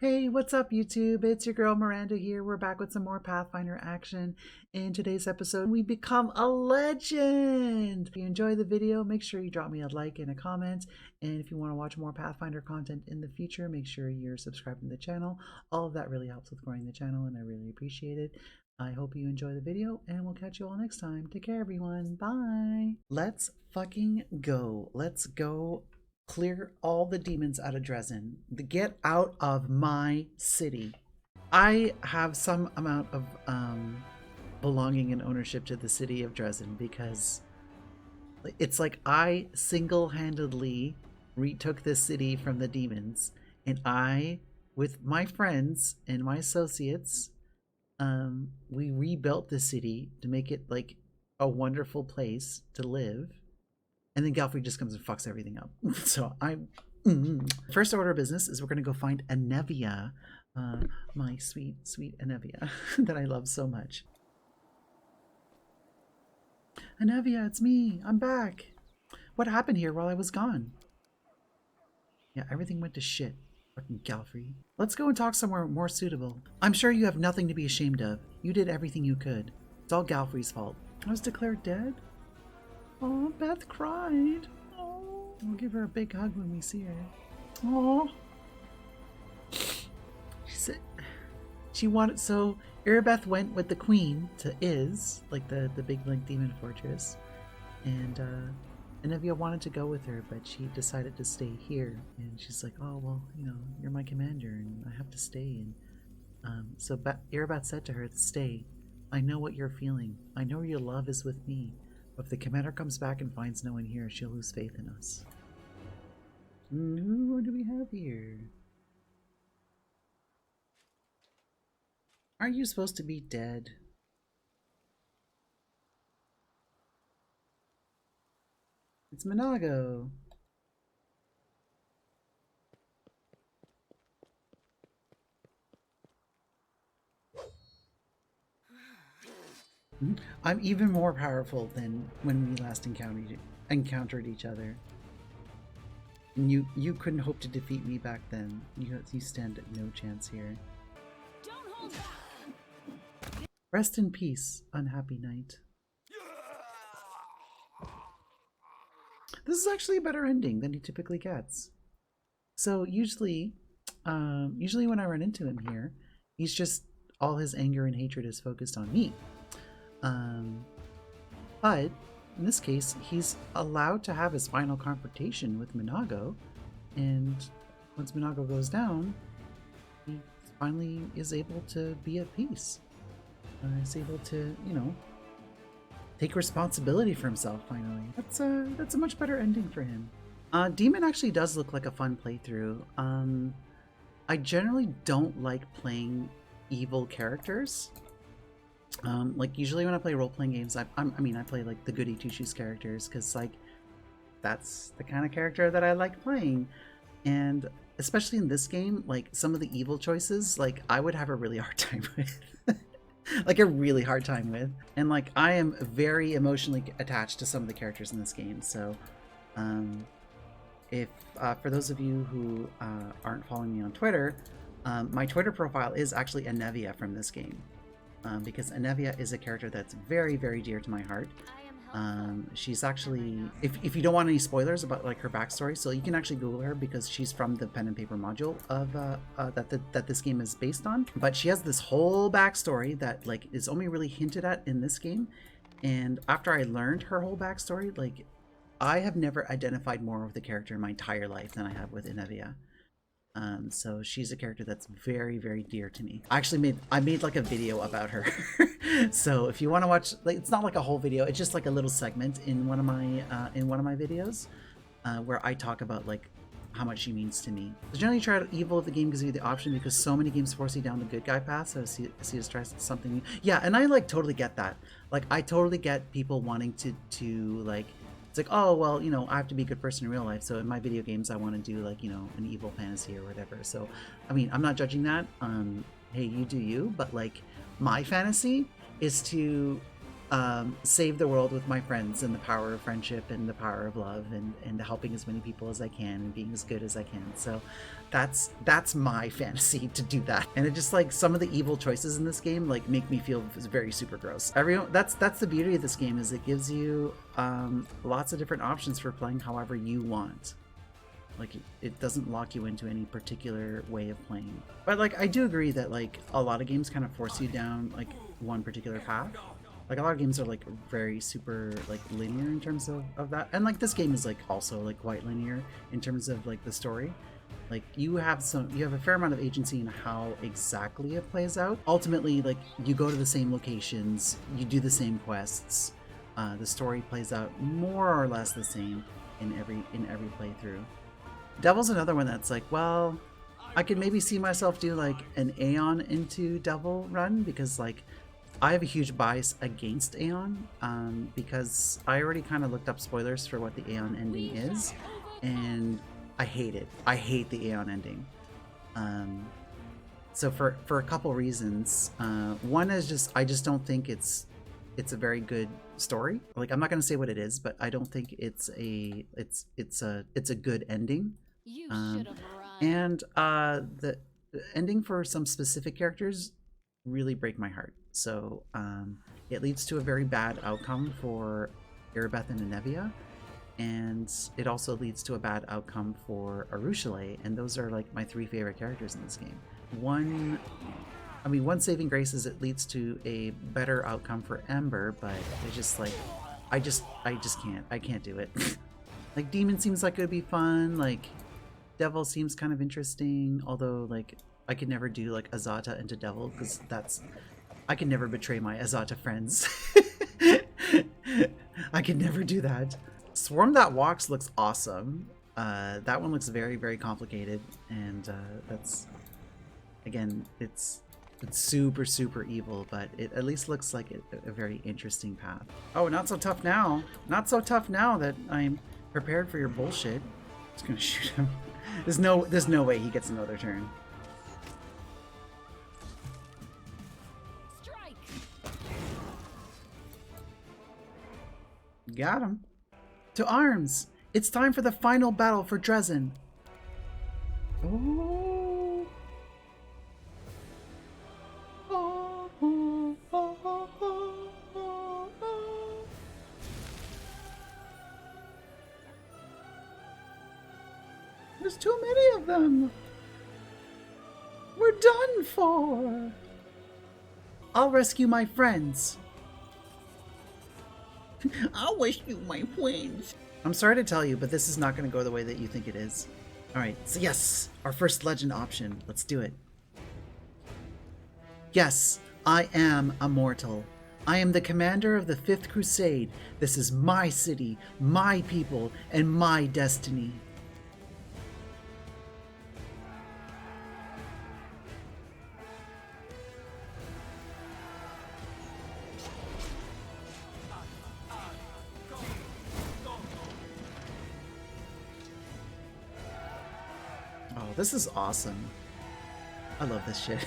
Hey, what's up, YouTube? It's your girl Miranda here. We're back with some more Pathfinder action. In today's episode, we become a legend. If you enjoy the video, make sure you drop me a like and a comment. And if you want to watch more Pathfinder content in the future, make sure you're subscribed to the channel. All of that really helps with growing the channel, and I really appreciate it. I hope you enjoy the video, and we'll catch you all next time. Take care, everyone. Bye. Let's fucking go. Let's go. Clear all the demons out of Dresden. Get out of my city. I have some amount of belonging and ownership to the city of Dresden because it's like I single-handedly retook this city from the demons, and I, with my friends and my associates, we rebuilt the city to make it like a wonderful place to live. And then Galfrey just comes and fucks everything up. So First order of business is we're going to go find Anevia, my sweet, sweet Anevia that I love so much. Anevia, it's me. I'm back. What happened here while I was gone? Yeah, everything went to shit. Fucking Galfrey. Let's go and talk somewhere more suitable. I'm sure you have nothing to be ashamed of. You did everything you could. It's all Galfrey's fault. I was declared dead? Oh, Beth cried. Oh, we'll give her a big hug when we see her. Oh, she said she wanted. So Erebeth went with the queen to Iz, like the big like demon fortress, and Anevia wanted to go with her, but she decided to stay here. And she's like, "Oh well, you know, you're my commander, and I have to stay." And so Erebeth said to her, "Stay. I know what you're feeling. I know your love is with me. If the commander comes back and finds no one here, she'll lose faith in us." Who do we have here? Aren't you supposed to be dead? It's Minago. I'm even more powerful than when we last encountered each other. And you couldn't hope to defeat me back then. You stand no chance here. Don't hold back. Rest in peace, unhappy knight. This is actually a better ending than he typically gets. So usually when I run into him here, he's just all his anger and hatred is focused on me. But in this case, he's allowed to have his final confrontation with Minago, and once Minago goes down, he finally is able to be at peace. He's able to, you know, take responsibility for himself finally. That's a much better ending for him. Demon actually does look like a fun playthrough. I generally don't like playing evil characters. Like usually when I play role-playing games, I play like the goody two-shoes characters because like that's the kind of character that I like playing. And especially in this game, like some of the evil choices, like I would have a really hard time with. Like a really hard time with. And like I am very emotionally attached to some of the characters in this game. So if for those of you who aren't following me on Twitter, my Twitter profile is actually Anevia from this game. Because Anevia is a character that's very, very dear to my heart. She's actually, if you don't want any spoilers about like her backstory, so you can actually Google her because she's from the pen and paper module of that this game is based on. But she has this whole backstory that like is only really hinted at in this game. And after I learned her whole backstory, like I have never identified more with the character in my entire life than I have with Anevia. So she's a character that's very, very dear to me. I made like a video about her. So if you want to watch, like, it's not like a whole video, it's just like a little segment in one of my videos where I talk about like how much she means to me. So generally try evil if the game gives you the option, because so many games force you down the good guy path, so see us try something new. Yeah, and I like totally get that. Like I totally get people wanting to like, it's like, oh, well, you know, I have to be a good person in real life, so in my video games I want to do like, you know, an evil fantasy or whatever. So I mean, I'm not judging that. Hey, you do you, but like my fantasy is to save the world with my friends and the power of friendship and the power of love and helping as many people as I can and being as good as I can. So that's my fantasy, to do that. And it just like some of the evil choices in this game like make me feel very super gross. Everyone, that's the beauty of this game, is it gives you lots of different options for playing however you want. Like it doesn't lock you into any particular way of playing. But like I do agree that like a lot of games kind of force you down like one particular path. Like a lot of games are like very super like linear in terms of that, and like this game is like also like quite linear in terms of like the story. Like you have a fair amount of agency in how exactly it plays out. Ultimately, like you go to the same locations, you do the same quests. The story plays out more or less the same in every playthrough. Devil's another one that's like, well, I could maybe see myself do like an Aeon into Devil run, because like I have a huge bias against Aeon, because I already kind of looked up spoilers for what the Aeon ending is, and I hate it. I hate the Aeon ending. So for a couple reasons. One is just I just don't think it's a very good story. Like I'm not gonna say what it is, but I don't think it's a good ending. You should have run. And the ending for some specific characters really break my heart. So it leads to a very bad outcome for Erebeth and Anevia, and it also leads to a bad outcome for Arushale, and those are like my three favorite characters in this game. One saving grace is it leads to a better outcome for Ember, but it's just like I can't do it. Like Demon seems like it would be fun, like Devil seems kind of interesting, although like I could never do like Azata into Devil, because I could never betray my Azata friends. I could never do that. Swarm That Walks looks awesome. That one looks very, very complicated, and that's, again, it's super, super evil, but it at least looks like a very interesting path. Oh, not so tough now. Not so tough now that I'm prepared for your bullshit. Just gonna shoot him. There's no way he gets another turn. Strike. Got him. To arms! It's time for the final battle for Dresden. Oh. There's too many of them. We're done for. I'll rescue my friends. I'll rescue my friends. I'm sorry to tell you, but this is not going to go the way that you think it is. Alright, so yes, our first legend option. Let's do it. Yes, I am immortal. I am the commander of the 5th Crusade. This is my city, my people, and my destiny. Oh, this is awesome. I love this shit.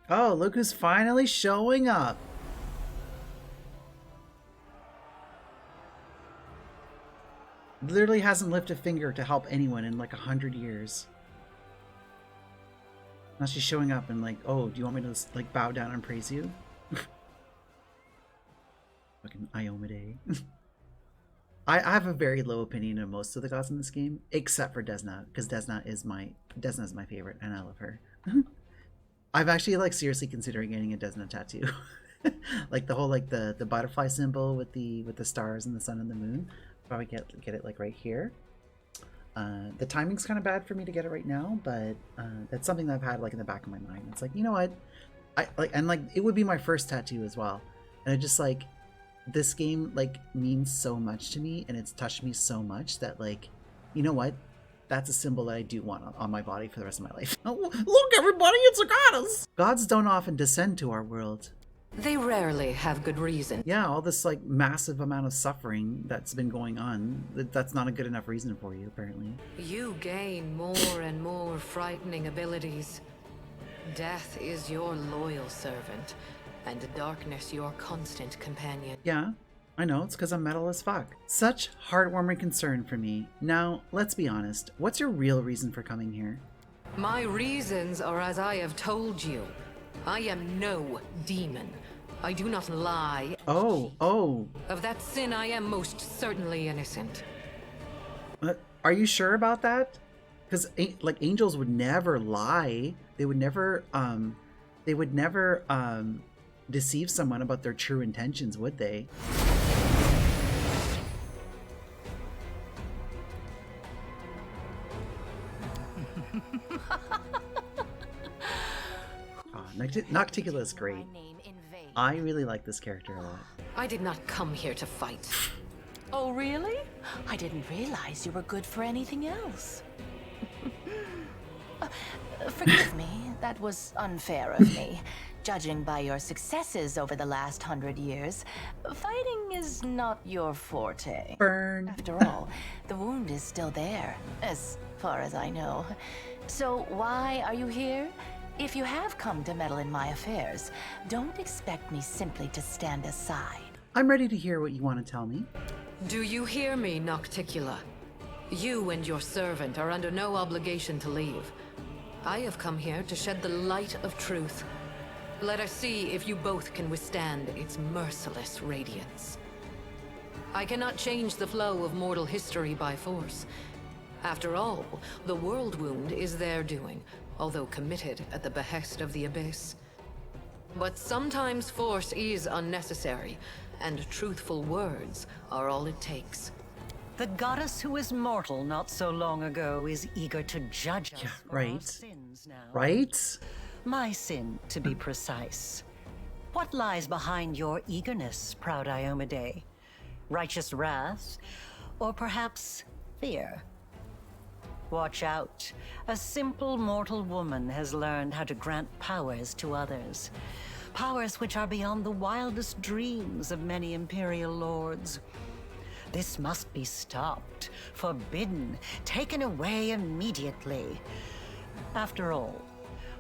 Oh, look who's finally showing up. Literally hasn't lifted a finger to help anyone in like 100 years. Now she's showing up and like, oh, do you want me to like bow down and praise you? Fucking Iomedae. I have a very low opinion of most of the gods in this game, except for Desna, because Desna is my favorite, and I love her. I'm actually like seriously considering getting a Desna tattoo. Like the whole like the butterfly symbol with the stars and the sun and the moon. Probably get it like right here. The timing's kind of bad for me to get it right now, but that's something that I've had like in the back of my mind. It's like, you know what, I like, and like it would be my first tattoo as well, and I just like, this game like means so much to me, and it's touched me so much that like, you know what, that's a symbol that I do want on my body for the rest of my life. Oh, look everybody, it's a goddess! Gods don't often descend to our world. They rarely have good reason. Yeah, all this like massive amount of suffering that's been going on, that's not a good enough reason for you, apparently. You gain more and more frightening abilities. Death is your loyal servant, and darkness your constant companion. Yeah, I know, it's because I'm metal as fuck. Such heartwarming concern for me. Now, let's be honest, what's your real reason for coming here? My reasons are as I have told you. I am no demon. I do not lie. Oh. Of that sin I am most certainly innocent. Are you sure about that? Because like angels would never lie. They would never deceive someone about their true intentions, would they? Nocticula is great. I really like this character a lot. I did not come here to fight. Oh, really? I didn't realize you were good for anything else. Forgive me, that was unfair of me. Judging by your successes over the last 100 years, fighting is not your forte. Burn. After all, the wound is still there, as far as I know. So why are you here? If you have come to meddle in my affairs, don't expect me simply to stand aside. I'm ready to hear what you want to tell me. Do you hear me, Nocticula? You and your servant are under no obligation to leave. I have come here to shed the light of truth. Let us see if you both can withstand its merciless radiance. I cannot change the flow of mortal history by force. After all, the world wound is their doing, although committed at the behest of the Abyss. But sometimes force is unnecessary, and truthful words are all it takes. The goddess who was mortal not so long ago is eager to judge us for our right. sins now. Right? My sin, to be precise. What lies behind your eagerness, proud Iomedae? Righteous wrath? Or perhaps fear? Watch out. A simple mortal woman has learned how to grant powers to others. Powers which are beyond the wildest dreams of many Imperial lords. This must be stopped, forbidden, taken away immediately. After all,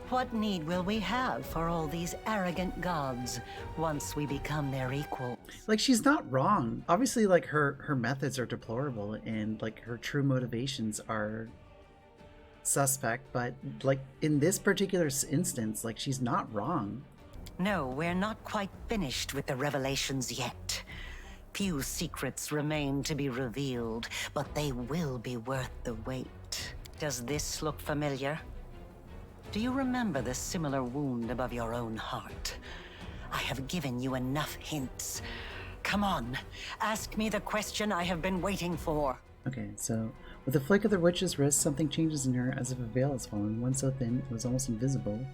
what need will we have for all these arrogant gods once we become their equals? Like, she's not wrong. Obviously, like, her methods are deplorable and, like, her true motivations are suspect, but, like, in this particular instance, like, she's not wrong. No, we're not quite finished with the revelations yet. Few secrets remain to be revealed, but they will be worth the wait. Does this look familiar? Do you remember the similar wound above your own heart? I have given you enough hints. Come on, ask me the question I have been waiting for. Okay, so with a flick of the witch's wrist, something changes in her as if a veil has fallen, one so thin it was almost invisible,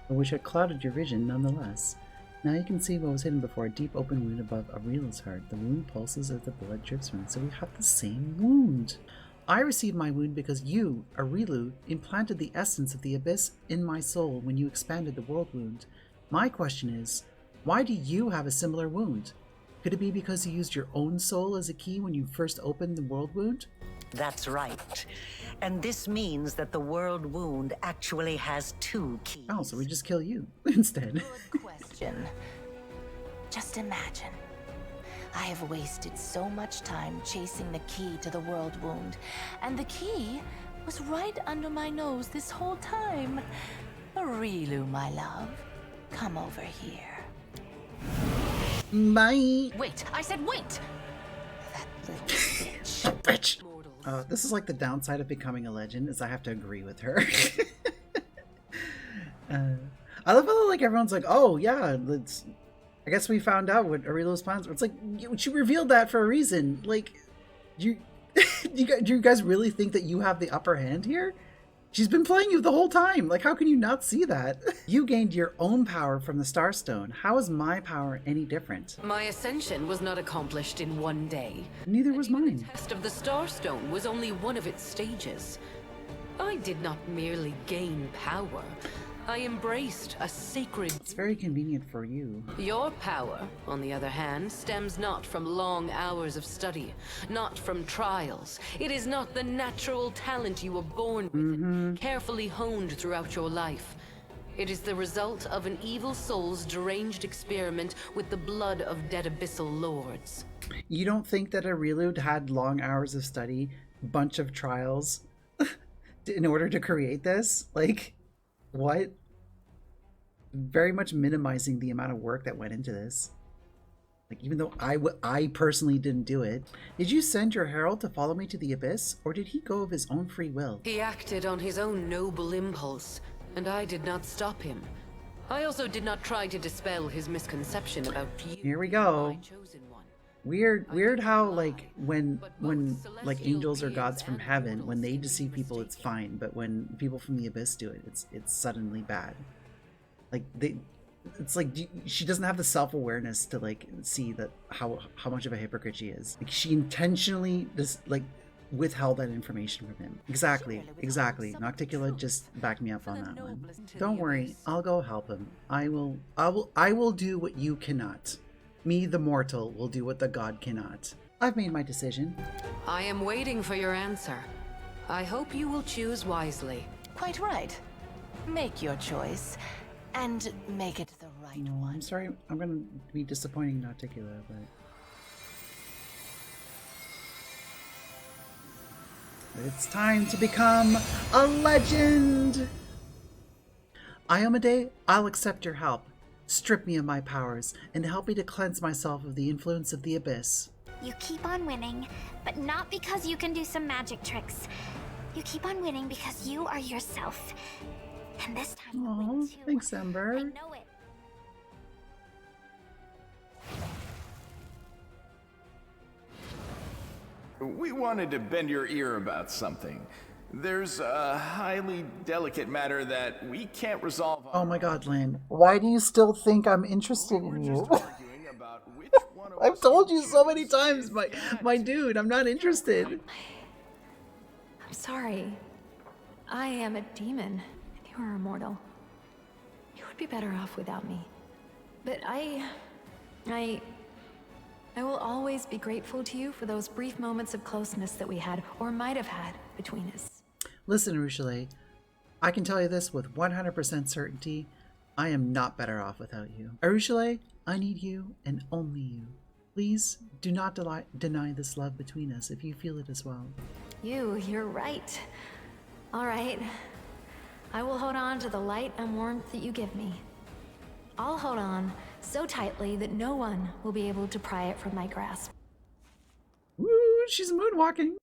but which had clouded your vision nonetheless. Now you can see what was hidden before a deep open wound above Aurila's heart. The wound pulses as the blood drips from it, so we have the same wound. I received my wound because you, Aurilu, implanted the essence of the Abyss in my soul when you expanded the world wound. My question is, why do you have a similar wound? Could it be because you used your own soul as a key when you first opened the world wound? That's right. And this means that the world wound actually has two keys. Oh, so we just kill you instead. Good question. Just imagine. I have wasted so much time chasing the key to the world wound, and the key was right under my nose this whole time. Aurilu, my love, come over here. Bye! Wait, I said wait! That little bitch. Bitch! This is like the downside of becoming a legend, is I have to agree with her. I love how like everyone's like, oh yeah, I guess we found out what Aurilu's plans were. It's like, she revealed that for a reason. Like, do you guys really think that you have the upper hand here? She's been playing you the whole time. Like, how can you not see that? You gained your own power from the Starstone. How is my power any different? My ascension was not accomplished in one day. Neither was mine. The test of the Starstone was only one of its stages. I did not merely gain power. I embraced a sacred... It's very convenient for you. Your power, on the other hand, stems not from long hours of study, not from trials. It is not the natural talent you were born with, and carefully honed throughout your life. It is the result of an evil soul's deranged experiment with the blood of dead abyssal lords. You don't think that Arilud had long hours of study, bunch of trials, in order to create this? Like, what? Very much minimizing the amount of work that went into this. Like, even though I personally didn't do it. Did you send your herald to follow me to the abyss, or did he go of his own free will? He acted on his own noble impulse, and I did not stop him. I also did not try to dispel his misconception about you. Here we go. my chosen one. Weird how, like, when like angels or gods from heaven, when they deceive people, it's fine, but when people from the abyss do it, it's suddenly bad. Like, it's like she doesn't have the self-awareness to, like, see that how much of a hypocrite she is. Like, she intentionally just, like, withheld that information from him. Exactly. Nocticula just backed me up on that one. Don't worry, I'll go help him. I will do what you cannot. Me, the mortal, will do what the god cannot. I've made my decision. I am waiting for your answer. I hope you will choose wisely. Quite right. Make your choice, and make it the right No, one. I'm sorry, I'm gonna be disappointing Nocticula, but it's time to become a legend! Iomedae, I'll accept your help. Strip me of my powers, and help me to cleanse myself of the influence of the abyss. You keep on winning, but not because you can do some magic tricks. You keep on winning because you are yourself. And this time you'll Aw, win too. thanks, I Ember. know it. We wanted to bend your ear about something. There's a highly delicate matter that we can't resolve on. Oh my god, Lynn. Why do you still think I'm interested in you? Arguing about which one of I've us told you choose. so many times, my dude, I'm not interested. I'm sorry. I am a demon, and you are immortal. You would be better off without me. But I will always be grateful to you for those brief moments of closeness that we had, or might have had, between us. Listen, Ruchele, I can tell you this with 100% certainty. I am not better off without you. Ruchele, I need you and only you. Please do not deny this love between us if you feel it as well. You're right. All right. I will hold on to the light and warmth that you give me. I'll hold on so tightly that no one will be able to pry it from my grasp. Woo, she's moonwalking.